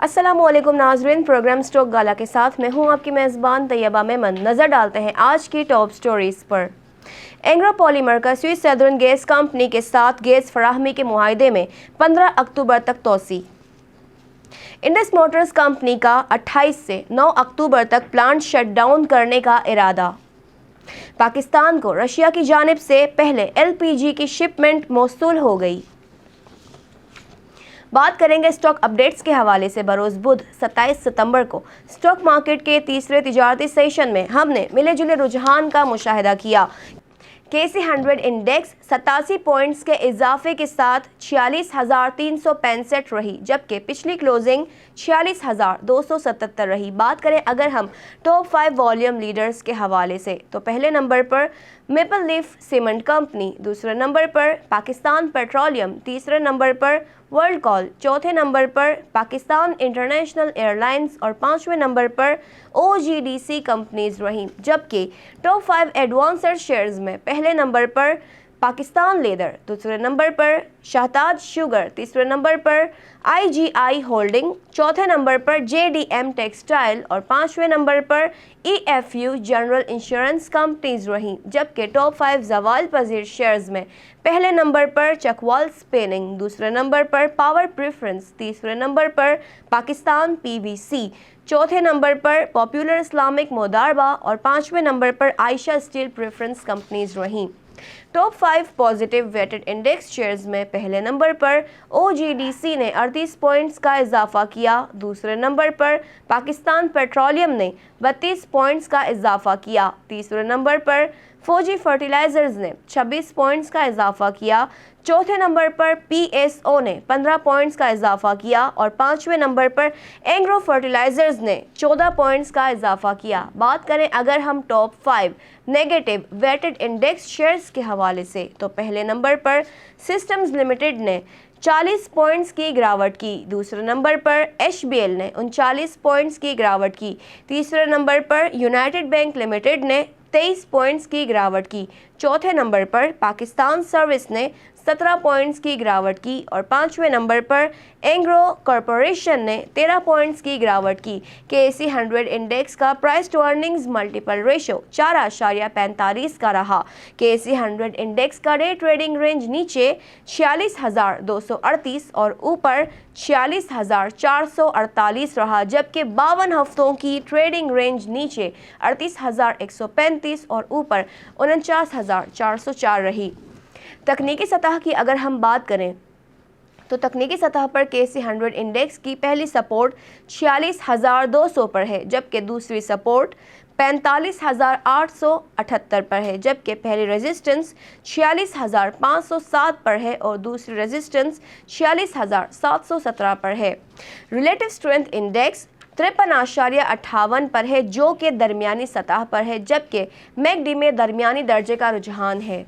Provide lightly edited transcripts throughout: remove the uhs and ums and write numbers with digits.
अस्सलाम वालेकुम नाज़रीन, प्रोग्राम स्टॉक गाला के साथ मैं हूं आपकी मेज़बान तैयबा मेमन। नज़र डालते हैं आज की टॉप स्टोरीज़ पर। एंग्रो पॉलीमर का स्विस सदर्न गैस कंपनी के साथ गैस फराहमी के मुआहदे में 15 अक्टूबर तक तोसी। इंडस मोटर्स कंपनी का 28 से 9 अक्टूबर तक प्लांट शट डाउन करने का इरादा। पाकिस्तान को रशिया की जानिब से पहले LPG की शिपमेंट मौसूल हो गई। बात करेंगे स्टॉक अपडेट्स के हवाले से। बरोज़ बुध 27 सितंबर को स्टॉक मार्केट के तीसरे तिजारती सेशन में हमने मिले जुले रुझान का मुशाहिदा किया। KC 100 इंडेक्स 87 पॉइंट्स के इजाफे के साथ 46,365 रही, जबकि पिछली क्लोजिंग 46,277 रही। बात करें अगर हम टॉप 5 वॉल्यूम लीडर्स के हवाले से, तो पहले नंबर पर मेपल लीफ सीमेंट कंपनी, दूसरे नंबर पर पाकिस्तान पेट्रोलियम, तीसरे नंबर पर वर्ल्ड कॉल, चौथे नंबर पर पाकिस्तान इंटरनेशनल एयरलाइंस और पांचवें नंबर पर OGDC कंपनीज रहीं। जबकि टॉप 5 एडवांसर शेयर्स में पहले नंबर पर पाकिस्तान लेदर, दूसरे नंबर पर शाहताज शुगर, तीसरे नंबर पर IGI होल्डिंग, चौथे नंबर पर JDM टेक्सटाइल और पांचवें नंबर पर EFU जनरल इंश्योरेंस कंपनीज रहीं। जबकि टॉप 5 ज़वाल पजीर शेयर्स में पहले नंबर पर चकवाल स्पिनिंग, दूसरे नंबर पर पावर प्रेफरेंस, तीसरे नंबर पर पाकिस्तान PVC, चौथे नंबर पर पॉपुलर इस्लामिक मोदारबा और पांचवें नंबर पर आयशा स्टील प्रेफरेंस कंपनीज रहीं। Top 5 positive weighted index shares में पहले नंबर पर OGDC ने 38 पॉइंट्स का इजाफा किया, दूसरे नंबर पर पाकिस्तान पेट्रोलियम ने 32 पॉइंट्स का इजाफा किया, तीसरे नंबर पर फौजी फर्टिलाइजर्स ने 26 पॉइंट्स का इजाफा किया, चौथे नंबर पर PSO ने 15 पॉइंट्स का इजाफा किया और पांचवें नंबर पर एंग्रो फर्टिलाइजर्स ने 14 पॉइंट्स का इजाफा किया। बात करें अगर हम top 5 negative weighted index shares के हवाले से, तो पहले नंबर पर सिस्टम्स लिमिटेड ने 40 पॉइंट्स की गिरावट की, दूसरे नंबर पर HBL ने 39 पॉइंट्स की गिरावट की, तीसरे नंबर पर यूनाइटेड बैंक लिमिटेड ने 23 पॉइंट्स की गिरावट की, चौथे नंबर पर पाकिस्तान सर्विस ने 17 पॉइंट्स की गिरावट की और पांचवें नंबर पर एंग्रो कॉरपोरेशन ने 13 पॉइंट्स की गिरावट की। KC 100 इंडेक्स का price to earnings multiple ratio 4.45 का रहा। KC 100 इंडेक्स का डे ट्रेडिंग रेंज नीचे 46,238 और ऊपर 46,448 रहा, जबकि 52 हफ्तों की ट्रेडिंग रेंज नीचे 38,135 और ऊपर 49,404 रही। तकनीकी सतह की अगर हम बात करें, तो तकनीकी सतह पर KC 100 इंडेक्स की पहली सपोर्ट 46,200 पर है, जबकि दूसरी सपोर्ट 45,878 पर है, जबकि पहली रेजिस्टेंस 46,507 पर है और दूसरी रेजिस्टेंस 46,717 पर है। रिलेटिव स्ट्रेंथ इंडेक्स 53.58 पर है, जो कि दरमियानी सतह पर है, जबकि मैकडी में दरमियानी दर्जे का रुझान है।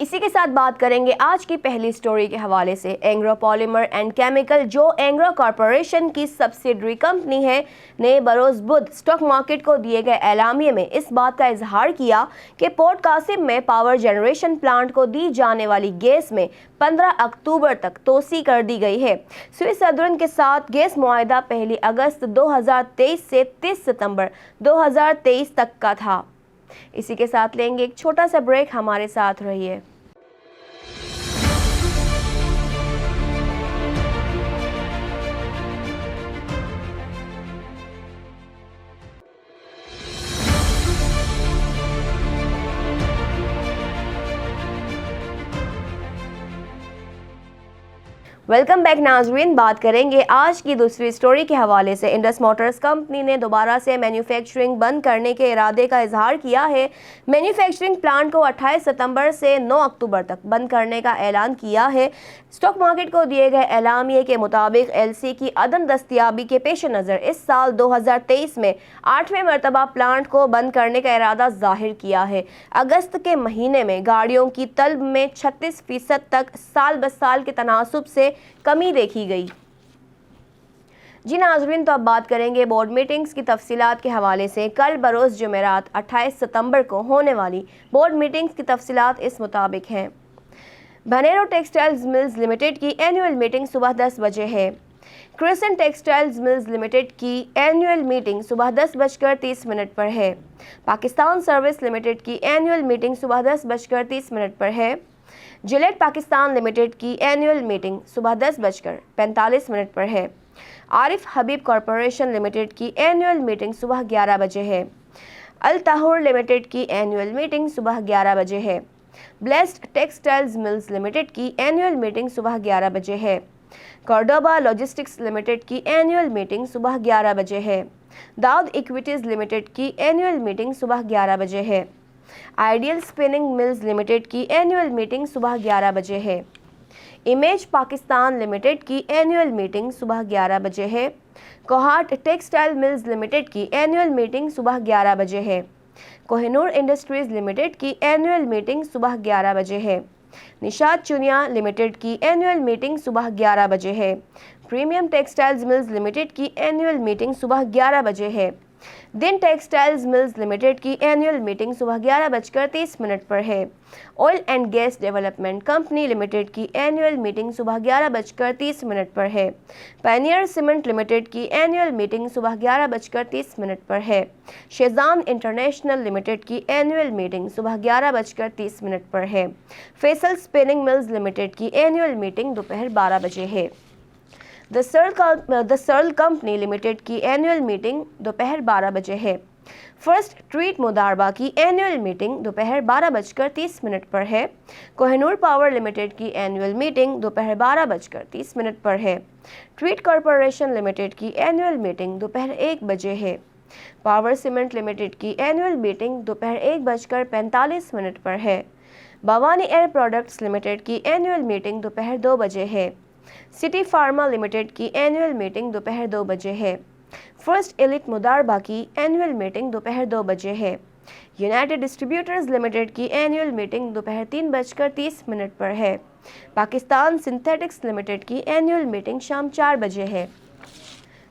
इसी के साथ बात करेंगे आज की पहली स्टोरी के हवाले से। एंग्रो पॉलीमर एंड केमिकल, जो एंग्रो कॉरपोरेशन की सब्सिडरी कंपनी है, ने बरोज़ बुध स्टॉक मार्केट को दिए गए एलामिये में इस बात का इजहार किया कि पोर्ट कासिम में पावर जनरेशन प्लांट को दी जाने वाली गैस में 15 अक्टूबर तक तोसी कर दी गई है। स्विस सदर्न के साथ गैस मुआहदा 1 अगस्त 2023 से 30 सितंबर 2023 तक का था। इसी के साथ लेंगे एक छोटा सा ब्रेक, हमारे साथ रहिए। वेलकम बैक नाजरीन। बात करेंगे आज की दूसरी स्टोरी के हवाले से। इंडस मोटर्स कंपनी ने दोबारा से मैन्युफैक्चरिंग बंद करने के इरादे का इजहार किया है। मैन्युफैक्चरिंग प्लांट को 28 सितंबर से 9 अक्टूबर तक बंद करने का ऐलान किया है। स्टॉक मार्केट को दिए गए एलामिये के मुताबिक LC की अदम दस्तयाबी के पेश नज़र इस साल 2023 में 8वें मरतबा प्लांट को बंद करने का इरादा जाहिर किया है। अगस्त के महीने में गाड़ियों की तलब में 36% तक साल ब साल के तनासुब से कमी देखी गई। जी नाज़रीन, तो अब बात करेंगे बोर्ड मीटिंग्स की तफसीलात के हवाले से। कल बरोज़ जुमेरात 28 सितंबर को होने वाली बोर्ड मीटिंग्स की तफसीलात इस मुताबिक हैं। बनेरो टेक्सटाइल्स मिल्स लिमिटेड की एनुअल मीटिंग सुबह 10 बजे है। क्रिसेंट टेक्सटाइल्स मिल्स लिमिटेड की एनुअल मीटिंग सुबह 10:30 पर है। पाकिस्तान सर्विस लिमिटेड की एनुअल मीटिंग सुबह 10:30 पर है। जिलेट पाकिस्तान लिमिटेड की एनुअल मीटिंग सुबह 10:45 पर है। आरिफ हबीब कॉरपोरेशन लिमिटेड की एनुअल मीटिंग सुबह 11 बजे है। अल ताहुर लिमिटेड की एनुअल मीटिंग सुबह 11 बजे है। ब्लेस्ड टेक्सटाइल्स मिल्स लिमिटेड की एनुअल मीटिंग सुबह 11 बजे है। कॉर्डोबा लॉजिस्टिक्स लिमिटेड की एनुअल मीटिंग सुबह 11 बजे है। दाऊद इक्विटीज लिमिटेड की एनुअल मीटिंग सुबह 11 बजे है। आइडियल स्पिनिंग मिल्स लिमिटेड की एनुअल मीटिंग सुबह 11 बजे है। इमेज पाकिस्तान लिमिटेड की एनुअल मीटिंग सुबह 11 बजे है। कोहाट टेक्सटाइल मिल्स लिमिटेड की एनुअल मीटिंग सुबह 11 बजे है। कोहिनूर इंडस्ट्रीज लिमिटेड की एनुअल मीटिंग सुबह 11 बजे है। निशात चुनिया लिमिटेड की एनुअल मीटिंग सुबह 11 बजे है। प्रीमियम टेक्सटाइल्स मिल्स लिमिटेड की एनुअल मीटिंग सुबह 11 बजे है। दिन टेक्सटाइल्स मिल्स लिमिटेड की एनुअल मीटिंग सुबह 11:30 पर है। Oil and gas development company limited की एनुअल मीटिंग सुबह 11:30 पर है। पैनियर सीमेंट लिमिटेड की एनुअल मीटिंग सुबह 11:30 पर है। शेजान इंटरनेशनल लिमिटेड की एनुअल मीटिंग सुबह 11:30 पर है। फैसल स्पिनिंग मिल्स लिमिटेड की एनुअल मीटिंग दोपहर 12 बजे है। द सर्ल कंपनी लिमिटेड की एनुअल मीटिंग दोपहर 12 बजे है। फर्स्ट ट्रीट मुदारबा की एनुअल मीटिंग दोपहर 12:30 पर है। कोहिनूर पावर लिमिटेड की एनुअल मीटिंग दोपहर 12:30 पर है। ट्रीट कॉरपोरेशन लिमिटेड की एनुअल मीटिंग दोपहर 1 बजे है। पावर सीमेंट लिमिटेड की एनुअल मीटिंग दोपहर 1:45 पर है। भवानी एयर प्रोडक्ट्स लिमिटेड की एनुअल मीटिंग दोपहर 2 बजे है। सिटी फार्मा लिमिटेड की एनुअल मीटिंग दोपहर 2 बजे है। फर्स्ट एलिट मुदारबा की एनुअल मीटिंग दोपहर 2 बजे है। यूनाइटेड डिस्ट्रीब्यूटर्स लिमिटेड की एनुअल मीटिंग दोपहर 3:30 पर है। पाकिस्तान सिंथेटिक्स लिमिटेड की एनुअल मीटिंग शाम 4 बजे है।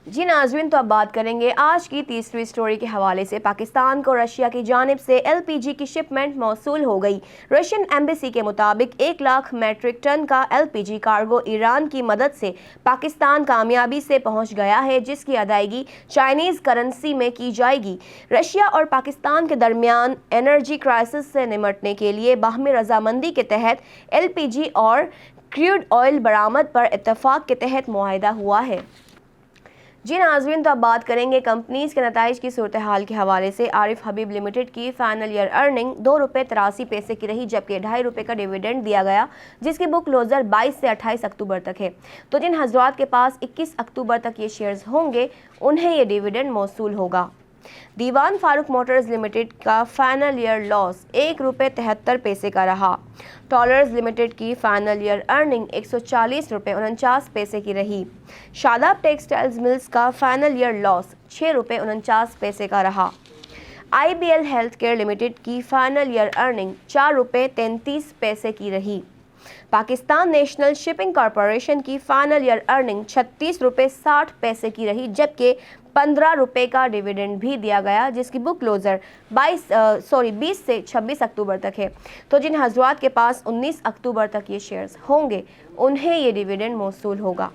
जी नाज़रीन, तो अब बात करेंगे आज की तीसरी स्टोरी के हवाले से। पाकिस्तान को रशिया की जानिब से LPG की शिपमेंट मौसूल हो गई। रशियन एम्बेसी के मुताबिक 1 लाख मेट्रिक टन का LPG कार्गो ईरान की मदद से पाकिस्तान कामयाबी से पहुंच गया है, जिसकी अदायगी चाइनीज़ करेंसी में की जाएगी। रशिया और पाकिस्तान के दरमियान एनर्जी क्राइसिस से निमटने के लिए बाहमी रजामंदी के तहत LPG और क्रूड ऑयल बरामद पर इत्तफाक के तहत मुआहिदा हुआ है। जी नाज़रीन, तो अब बात करेंगे कंपनीज़ के नताइज की सूरत हाल के हवाले से। आरिफ हबीब लिमिटेड की फाइनल ईयर अर्निंग ₹2.83 की रही, जबकि ₹2.5 का डिविडेंड दिया गया, जिसकी बुक क्लोजर 22 से 28 अक्टूबर तक है। तो जिन हजरात के पास 21 अक्टूबर तक ये शेयर्स होंगे, उन्हें ये डिविडेंड मौसूल होगा। दीवान फारूक मोटर्स लिमिटेड का फाइनल ईयर लॉस ₹1.73 का रहा। टॉलर्स लिमिटेड की फाइनल ईयर अर्निंग ₹140.49 की रही। शादाब टेक्सटाइल्स मिल्स का फाइनल ईयर लॉस ₹6.49 का रहा। IBL हेल्थ केयर लिमिटेड की फाइनल ईयर अर्निंग ₹4.33 की रही। पाकिस्तान नेशनल शिपिंग कॉरपोरेशन की फाइनल ईयर अर्निंग ₹36.60 की रही, जबकि ₹15 का डिविडेंड भी दिया गया, जिसकी बुक क्लोजर 20 से 26 अक्टूबर तक है। तो जिन हजरात के पास 19 अक्टूबर तक ये शेयर्स होंगे, उन्हें ये डिविडेंड मौसूल होगा।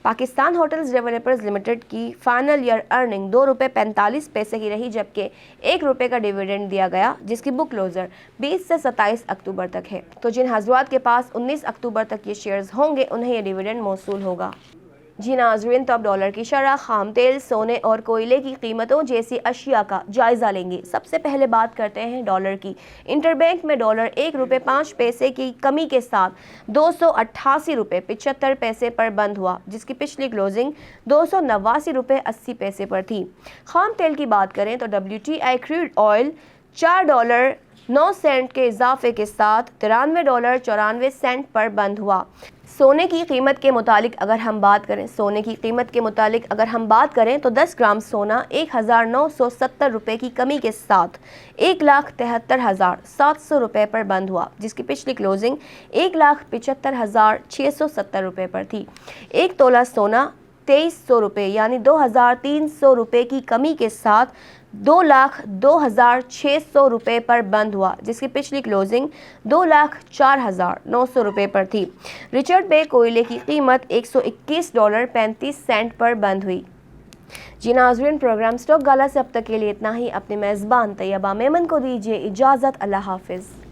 पाकिस्तान होटल्स डेवलपर्स लिमिटेड की फाइनल ईयर अर्निंग ₹2.45 की रही, जबकि ₹1 का डिविडेंड दिया गया, जिसकी बुक क्लोजर 20 से 27 अक्टूबर तक है। तो जिन हजरात के पास 19 अक्टूबर तक ये शेयर्स होंगे, उन्हें ये डिविडेंड मौसूल होगा। जी नाज़रीन, तो अब डॉलर की शरह, खाम तेल, सोने और कोयले की कीमतों जैसी अशिया का जायज़ा लेंगे। सबसे पहले बात करते हैं डॉलर की। इंटरबैंक में डॉलर ₹1.05 की कमी के साथ ₹288.75 पर बंद हुआ, जिसकी पिछली क्लोजिंग ₹289.80 पर थी। खाम तेल की बात करें तो WTI क्रूड ऑयल $4.09 के इजाफे के साथ $93.94 पर बंद हुआ। सोने की कीमत के मुतालिक अगर हम बात करें तो 10 ग्राम सोना ₹1,970 की कमी के साथ ₹1,73,700 पर बंद हुआ, जिसकी पिछली क्लोजिंग ₹1,75,670 पर थी। 1 तोला सोना ₹2,300 यानी ₹2,300 की कमी के साथ 2,02,600 روپے پر بند ہوا، جس کی پچھلی کلوزنگ 2,04,900 روپے پر تھی۔ رچرڈ بے کوئلے کی قیمت $121.35 پر بند ہوئی۔ جی ناظرین، پروگرام سٹاک گالا سے اب تک کے لیے اتنا ہی۔ اپنے میزبان طیبہ میمن کو دیجیے اجازت، اللہ حافظ۔